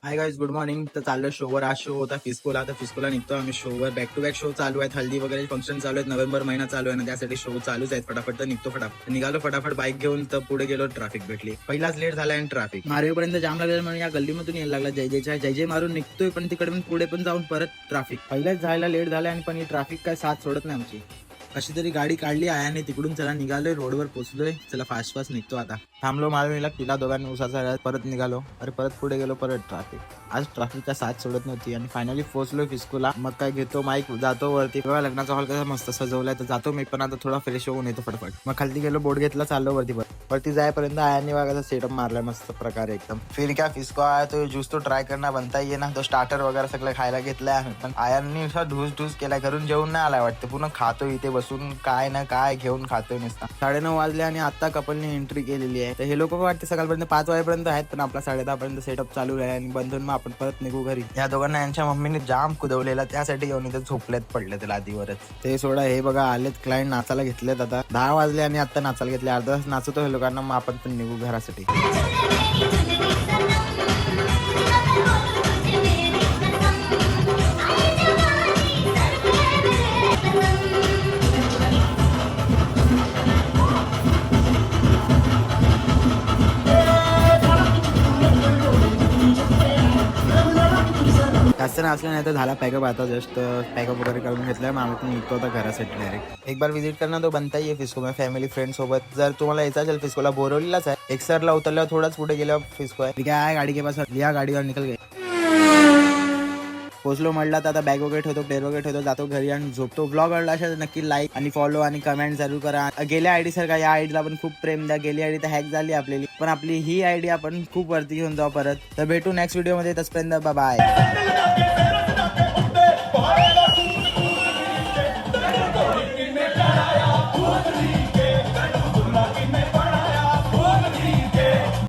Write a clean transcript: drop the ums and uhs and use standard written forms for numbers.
Hi guys, good morning. तर चाललो शोवर. आज शो होता फिस्कोला. तर फिस्कोला निघतो आम्ही शोवर. बॅक टू बॅक शो चालू आहेत. हल्दी वगैरे फंक्शन चालू आहेत. नोव्हेंबर महिना चालू आहे ना, त्यासाठी शो चालूच आहेत. फटाफट तर निघतो. फटाफट निघालो. फटाफट बाईक घेऊन तर पुढे गेलो. ट्रॅफिक भेटली. पहिलाच लेट झाला आणि ट्रॅफिक मारेपर्यंत जाम लागला. म्हणून या गल्लीमधून यायला लागला. जय जय मारून निघतोय, पण तिकडे पण पुढे पण जाऊन परत ट्रॅफिक. पहिल्याच जायला लेट झाला आणि पण ही ट्रॅफिक काय साथ सोडत नाही आमची. कशी तरी गाडी काढली आयाने तिकडून. चला निघालोय, रोडवर पोहोचलोय. चला फास्ट फास्ट निघतो आता. थांबलो मालवणीला, पिला दोघांनी उसाचा. परत निघालो. अरे परत पुढे गेलो. परत ट्रॅफिक. आज ट्रॅफिकचा साथ सोडत नव्हती आणि फायनली पोहोचलो फिस्कोला. मग काय घेतो माईक, जातो वरती. बघा लग्नाचा हॉल कसा मस्त सजवलाय. तर जातो मी पण आता थोडा फ्रेश होऊन येतो फटफट. मग खाली गेलो, बोट घेतला, चाललो वरती. वरती जायपर्यंत आयाने बघा सेटअप मारलाय मस्त प्रकारे एकदम. फिर क्या फिस्को आया तो ज्यूस तो ट्राय करना बनता ही है ना. तो स्टार्टर वगैरे सगळं खायला घेतलाय. पण आयांनी ढूस केलाय. घरून जेवण नाही आलाय वाटतं. पुन्हा खातो इथे बसून काय ना काय घेऊन खातोय नुसता. 9:30 वाजले आणि आता कपलने एंट्री केलेली आहे. तर हे लोक वाटते सकाळपर्यंत 5 वाजेपर्यंत आहेत, पण आपला 10:30 पर्यंत सेटअप चालू आहे आणि बंधून मग आपण परत निघू घरी. या दोघांना यांच्या मम्मीने जाम कुदवलेला, त्यासाठी येऊन इथे झोपलेत पडलेत लादीवरच. ते सोडा, हे बघा आलेत क्लायंट, नाचायला घेतलेत. आता 10 वाजले आणि आता नाचायला घेतले. अर्धा तास नाचतो हे लोकांना, मग आपण पण निघू घरासाठी. जास्त नाचलं नाही तर झाला पॅकअप. आता जस्ट पॅकअप वगैरे करून घेतलाय. मग आम्ही पण निघतो आता घरासाठी डायरेक्ट. एक बार विजिट करणं तो बनता ही फिस्को में फॅमिली फ्रेंड सोबत. जर तुम्हाला यायचं असेल फिस्कोला, बोरवलीलाच आहे. एक्सरला उतरल्यावर थोडाच पुढे गेल्यावर फिस्को आहे. ठीक आहे, गाडी के पास लिया, गाडीवर निकल गए. पोचलो म्हणला तर आता बॅग वगैरे ठेवतो, प्लेअर वगैरे ठेवतो, जातो घरी आणि झोपतो. ब्लॉग आवडला असेल तर नक्की लाईक आणि फॉलो आणि कमेंट जरूर करा. गेल्या आयडी सारखा या आयडीला पण खूप प्रेम द्या. गेली आयडी तर हॅक झाली आपली, पण आपली ही आयडी आपण खूप वरती घेऊन जाऊ परत. तर भेटू नेक्स्ट व्हिडिओ मध्ये. तसपर्यंत बाय.